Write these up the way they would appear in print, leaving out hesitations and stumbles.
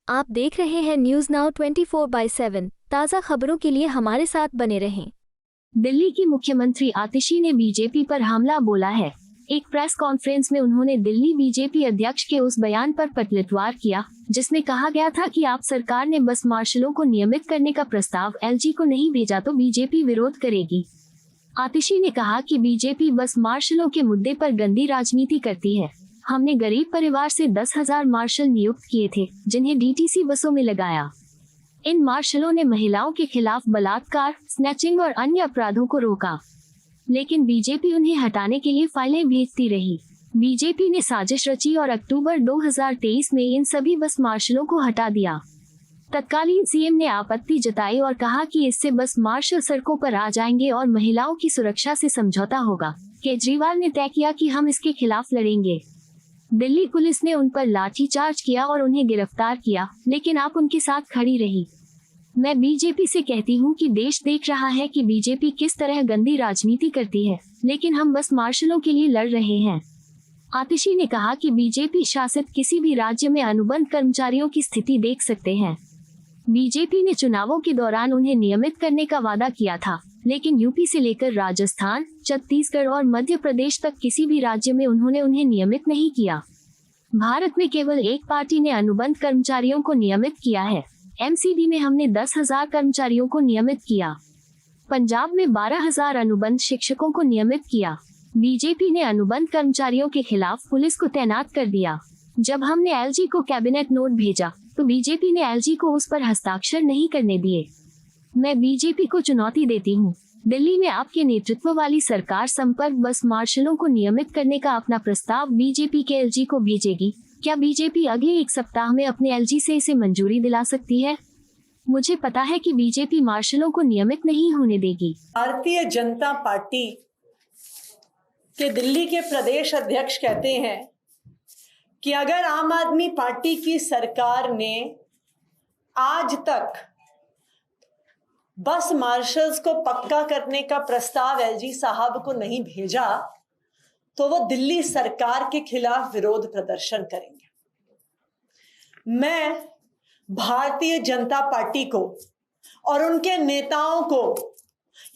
आप देख रहे हैं न्यूज नाउ 24/7। ताज़ा खबरों के लिए हमारे साथ बने रहें। दिल्ली की मुख्यमंत्री आतिशी ने बीजेपी पर हमला बोला है। एक प्रेस कॉन्फ्रेंस में उन्होंने दिल्ली बीजेपी अध्यक्ष के उस बयान पर पलटवार किया जिसमें कहा गया था कि आप सरकार ने बस मार्शलों को नियमित करने का प्रस्ताव एलजी को नहीं भेजा तो बीजेपी विरोध करेगी। आतिशी ने कहा कि बीजेपी बस मार्शलों के मुद्दे पर गंदी राजनीति करती है। हमने गरीब परिवार से 10,000 मार्शल नियुक्त किए थे जिन्हें डीटीसी बसों में लगाया। इन मार्शलों ने महिलाओं के खिलाफ बलात्कार, स्नैचिंग और अन्य अपराधों को रोका, लेकिन बीजेपी उन्हें हटाने के लिए फाइलें भेजती रही। बीजेपी ने साजिश रची और अक्टूबर 2023 में इन सभी बस मार्शलों को हटा दिया। तत्कालीन सीएम ने आपत्ति जताई और कहा कि इससे बस मार्शल सड़कों पर आ जाएंगे और महिलाओं की सुरक्षा से समझौता होगा। केजरीवाल ने तय किया कि हम इसके खिलाफ लड़ेंगे। दिल्ली पुलिस ने उन पर लाठीचार्ज किया और उन्हें गिरफ्तार किया, लेकिन आप उनके साथ खड़ी रही। मैं बीजेपी से कहती हूं कि देश देख रहा है कि बीजेपी किस तरह गंदी राजनीति करती है, लेकिन हम बस मार्शलों के लिए लड़ रहे हैं। आतिशी ने कहा कि बीजेपी शासित किसी भी राज्य में अनुबंध कर्मचारियों की स्थिति देख सकते हैं। बीजेपी ने चुनावों के दौरान उन्हें नियमित करने का वादा किया था, लेकिन यूपी से लेकर राजस्थान, छत्तीसगढ़ और मध्य प्रदेश तक किसी भी राज्य में उन्होंने उन्हें नियमित नहीं किया। भारत में केवल एक पार्टी ने अनुबंध कर्मचारियों को नियमित किया है। एमसीडी में हमने 10,000 कर्मचारियों को नियमित किया। पंजाब में 12,000 अनुबंध शिक्षकों को नियमित किया। बीजेपी ने अनुबंध कर्मचारियों के खिलाफ पुलिस को तैनात कर दिया। जब हमने एलजी को कैबिनेट नोट भेजा तो बीजेपी ने एलजी को उस पर हस्ताक्षर नहीं करने दिए। मैं बीजेपी को चुनौती देती हूँ। दिल्ली में आपके नेतृत्व वाली सरकार संपर्क बस मार्शलों को नियमित करने का अपना प्रस्ताव बीजेपी के एलजी को भेजेगी। क्या बीजेपी अगले एक सप्ताह में अपने एलजी से इसे मंजूरी दिला सकती है? मुझे पता है कि बीजेपी मार्शलों को नियमित नहीं होने देगी। भारतीय जनता पार्टी के दिल्ली के प्रदेश अध्यक्ष कहते हैं कि अगर आम आदमी पार्टी की सरकार ने आज तक बस मार्शल्स को पक्का करने का प्रस्ताव एलजी साहब को नहीं भेजा तो वो दिल्ली सरकार के खिलाफ विरोध प्रदर्शन करेंगे। मैं भारतीय जनता पार्टी को और उनके नेताओं को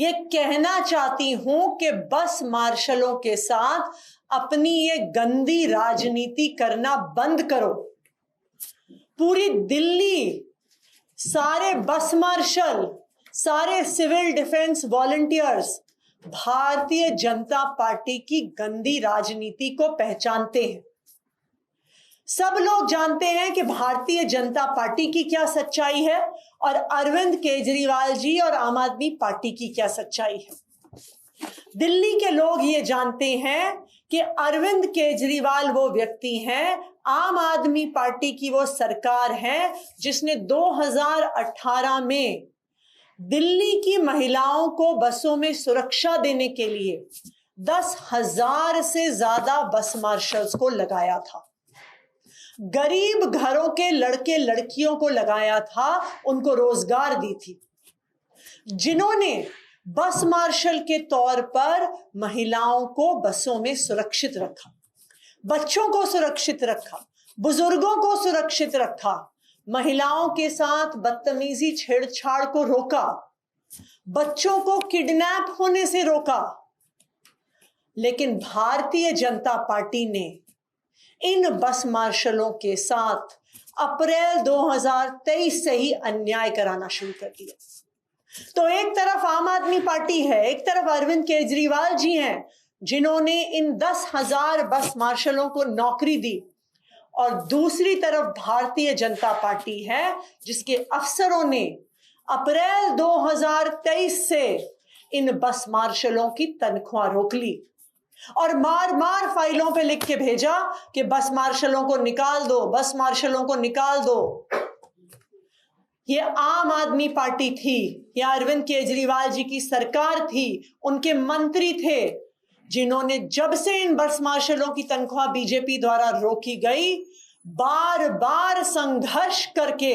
ये कहना चाहती हूं कि बस मार्शलों के साथ अपनी ये गंदी राजनीति करना बंद करो। पूरी दिल्ली, सारे बस मार्शल, सारे civil defence volunteers Bharatiya Janata party की गंदी राजनीति को पहचानते हैं। सब लोग जानते हैं कि भारतीय जनता पार्टी की क्या सच्चाई है और अरविंद केजरीवाल जी और आम आदमी पार्टी की क्या सच्चाई है। दिल्ली के लोग ये जानते हैं कि अरविंद केजरीवाल वो व्यक्ति हैं, आम आदमी पार्टी की वो सरकार है जिसने 2018 में दिल्ली की महिलाओं को बसों में सुरक्षा देने के लिए 10,000 से ज्यादा बस मार्शल्स को लगाया था। गरीब घरों के लड़के लड़कियों को लगाया था, उनको रोजगार दी थी, जिन्होंने बस मार्शल के तौर पर महिलाओं को बसों में सुरक्षित रखा, बच्चों को सुरक्षित रखा, बुजुर्गों को सुरक्षित रखा, महिलाओं के साथ बदतमीजी छेड़छाड़ को रोका, बच्चों को किडनैप होने से रोका। लेकिन भारतीय जनता पार्टी ने इन बस मार्शलों के साथ अप्रैल 2023 से ही अन्याय कराना शुरू कर दिया। तो एक तरफ आम आदमी पार्टी है, एक तरफ अरविंद केजरीवाल जी हैं जिन्होंने इन 10,000 बस मार्शलों को नौकरी दी, और दूसरी तरफ भारतीय जनता पार्टी है जिसके अफसरों ने अप्रैल 2023 से इन बस मार्शलों की तनख्वाह रोक ली और मार मार फाइलों पे लिख के भेजा कि बस मार्शलों को निकाल दो, बस मार्शलों को निकाल दो। ये आम आदमी पार्टी थी, ये अरविंद केजरीवाल जी की सरकार थी, उनके मंत्री थे जिन्होंने जब से इन बस मार्शलों की तनख्वाह बीजेपी द्वारा रोकी गई, बार बार संघर्ष करके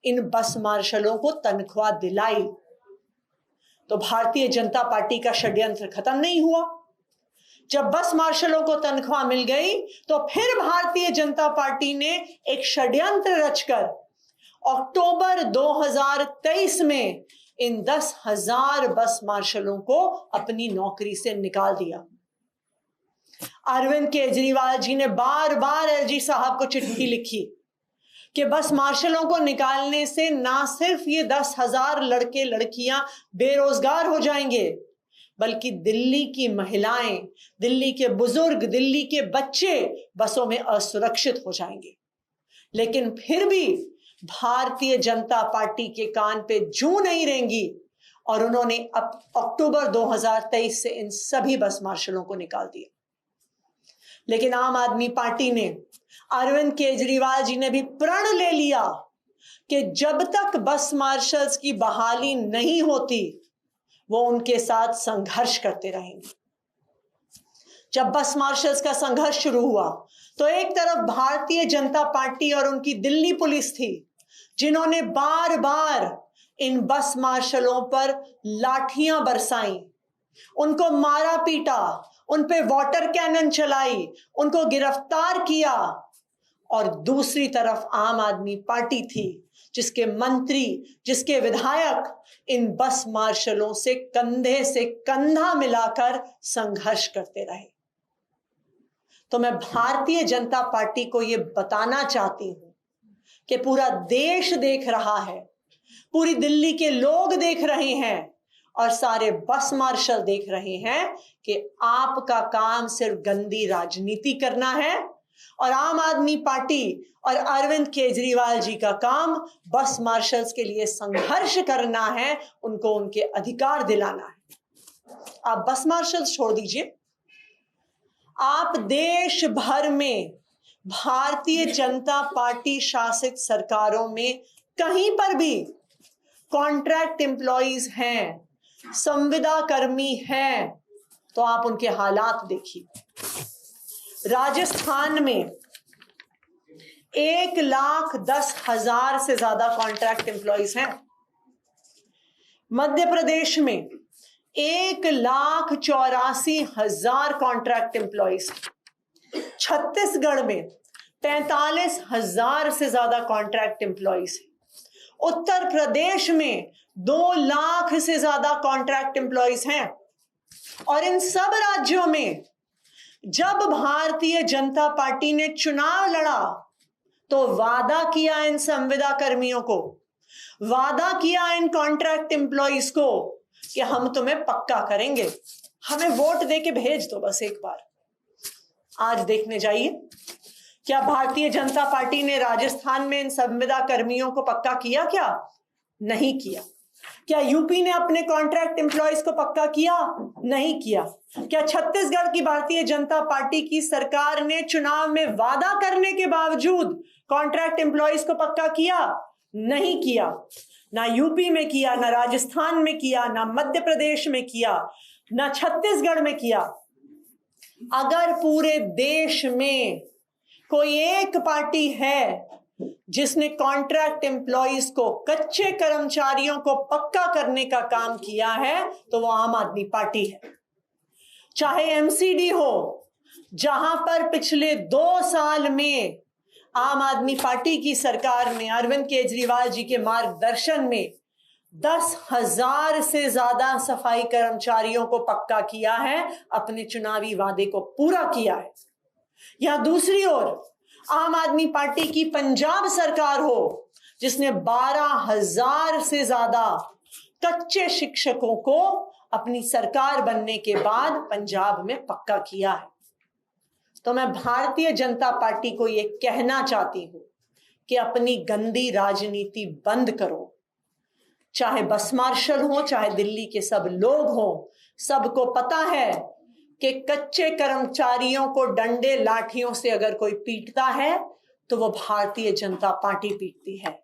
इन बस मार्शलों को तनख्वाह दिलाई। तो भारतीय जनता पार्टी का षड्यंत्र खत्म नहीं हुआ। जब बस मार्शलों को तनख्वाह मिल गई तो फिर भारतीय जनता पार्टी ने एक षड्यंत्र रचकर अक्टूबर 2023 में इन 10,000 बस मार्शलों को अपनी नौकरी से निकाल दिया। अरविंद केजरीवाल जी ने बार बार एलजी साहब को चिट्ठी लिखी कि बस मार्शलों को निकालने से ना सिर्फ ये 10,000 लड़के लड़कियां बेरोजगार हो जाएंगे, बल्कि दिल्ली की महिलाएं, दिल्ली के बुजुर्ग, दिल्ली के बच्चे बसों में असुरक्षित हो जाएंगे। लेकिन फिर भी भारतीय जनता पार्टी के कान पे जूं नहीं रेंगी और उन्होंने अब अक्टूबर 2023 से इन सभी बस मार्शलों को निकाल दिया। लेकिन आम आदमी पार्टी ने, अरविंद केजरीवाल जी ने भी प्रण ले लिया कि जब तक बस मार्शल्स की बहाली नहीं होती वो उनके साथ संघर्ष करते रहेंगे। जब बस मार्शल्स का संघर्ष शुरू हुआ तो एक तरफ भारतीय जनता पार्टी और उनकी दिल्ली पुलिस थी, जिन्होंने बार बार इन बस मार्शलों पर लाठियां बरसाई, उनको मारा पीटा, उन पे वाटर कैनन चलाई, उनको गिरफ्तार किया। और दूसरी तरफ आम आदमी पार्टी थी, जिसके मंत्री, जिसके विधायक इन बस मार्शलों से कंधा मिलाकर संघर्ष करते रहे। तो मैं भारतीय जनता पार्टी को यह बताना चाहती हूं कि पूरा देश देख रहा है, पूरी दिल्ली के लोग देख रहे हैं और सारे बस मार्शल देख रहे हैं कि आपका काम सिर्फ गंदी राजनीति करना है और आम आदमी पार्टी और अरविंद केजरीवाल जी का काम बस मार्शल्स के लिए संघर्ष करना है, उनको उनके अधिकार दिलाना है। आप बस मार्शल्स छोड़ दीजिए, आप देश भर में भारतीय जनता पार्टी शासित सरकारों में कहीं पर भी कॉन्ट्रैक्ट एम्प्लॉइज हैं, संविदा कर्मी हैं, तो आप उनके हालात देखिए। राजस्थान में 1,10,000 से ज्यादा कॉन्ट्रैक्ट एम्प्लॉइज हैं। मध्य प्रदेश में 1,84,000 कॉन्ट्रैक्ट एम्प्लॉइज। छत्तीसगढ़ में 45,000 से ज्यादा कॉन्ट्रैक्ट एम्प्लॉइज। उत्तर प्रदेश में 2 लाख से ज्यादा कॉन्ट्रैक्ट एम्प्लॉइज हैं। और इन सब राज्यों में जब भारतीय जनता पार्टी ने चुनाव लड़ा तो वादा किया इन संविदा कर्मियों को, वादा किया इन कॉन्ट्रैक्ट एम्प्लॉइज को कि हम तुम्हें पक्का करेंगे, हमें वोट देके भेज दो बस एक बार। आज देखने जाइए, क्या भारतीय जनता पार्टी ने राजस्थान में इन संविदा कर्मियों को पक्का किया? क्या नहीं किया। क्या यूपी ने अपने कॉन्ट्रैक्ट एम्प्लॉइज को पक्का किया? नहीं किया। क्या छत्तीसगढ़ की भारतीय जनता पार्टी की सरकार ने चुनाव में वादा करने के बावजूद कॉन्ट्रैक्ट एम्प्लॉइज को पक्का किया? नहीं किया। ना यूपी में किया, ना राजस्थान में किया, ना मध्य प्रदेश में किया, ना छत्तीसगढ़ में किया। अगर पूरे देश में कोई एक पार्टी है जिसने कॉन्ट्रैक्ट एम्प्लॉइज को, कच्चे कर्मचारियों को पक्का करने का काम किया है तो वो आम आदमी पार्टी है। चाहे एमसीडी हो, जहां पर पिछले 2 साल में आम आदमी पार्टी की सरकार ने अरविंद केजरीवाल जी के मार्गदर्शन में 10,000 से ज्यादा सफाई कर्मचारियों को पक्का किया है, अपने चुनावी वादे को पूरा किया है। या दूसरी ओर आम आदमी पार्टी की पंजाब सरकार हो, जिसने 12,000 से ज्यादा कच्चे शिक्षकों को अपनी सरकार बनने के बाद पंजाब में पक्का किया है। तो मैं भारतीय जनता पार्टी को यह कहना चाहती हूं कि अपनी गंदी राजनीति बंद करो। चाहे बस मार्शल हो, चाहे दिल्ली के सब लोग हो, सबको पता है कि कच्चे कर्मचारियों को डंडे लाठियों से अगर कोई पीटता है तो वो भारतीय जनता पार्टी पीटती है।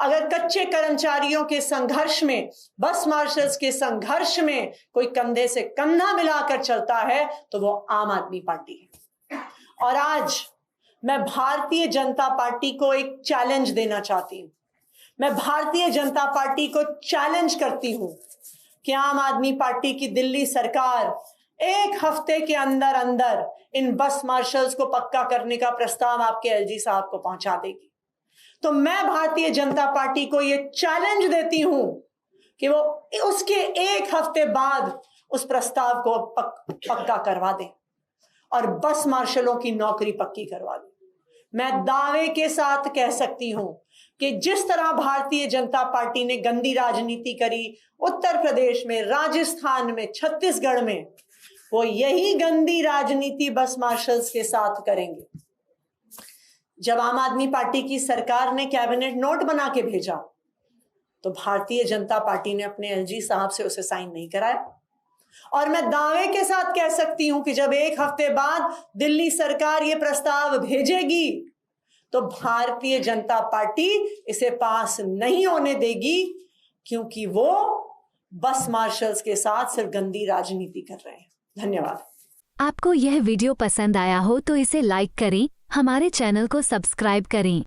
अगर कच्चे कर्मचारियों के संघर्ष में, बस मार्शल्स के संघर्ष में कोई कंधे से कंधा मिलाकर चलता है तो वो आम आदमी पार्टी है। और आज मैं भारतीय जनता पार्टी को एक चैलेंज देना चाहती हूं। मैं भारतीय जनता पार्टी को चैलेंज करती हूं कि आम आदमी पार्टी की दिल्ली सरकार 1 हफ्ते के अंदर अंदर इन बस मार्शल्स को पक्का करने का प्रस्ताव आपके एलजी साहब को पहुंचा देगी। तो मैं भारतीय जनता पार्टी को ये चैलेंज देती हूं कि वो उसके एक हफ्ते बाद उस प्रस्ताव को पक्का करवा दें और बस मार्शलों की नौकरी पक्की करवा दें। मैं दावे के साथ कह सकती हूं कि जिस तरह भारतीय जनता पार्टी ने गंदी राजनीति करी उत्तर प्रदेश में, राजस्थान में, छत्तीसगढ़ में, वो यही गंदी राजनीति बस मार्शल्स के साथ करेंगे। जब आम आदमी पार्टी की सरकार ने कैबिनेट नोट बना के भेजा तो भारतीय जनता पार्टी ने अपने एलजी साहब से उसे साइन नहीं कराया। और मैं दावे के साथ कह सकती हूं कि जब एक हफ्ते बाद दिल्ली सरकार ये प्रस्ताव भेजेगी तो भारतीय जनता पार्टी इसे पास नहीं होने देगी, क्योंकि वो बस मार्शल्स के साथ सिर्फ गंदी राजनीति कर रहे हैं। धन्यवाद। आपको यह वीडियो पसंद आया हो तो इसे लाइक करें, हमारे चैनल को सब्सक्राइब करें।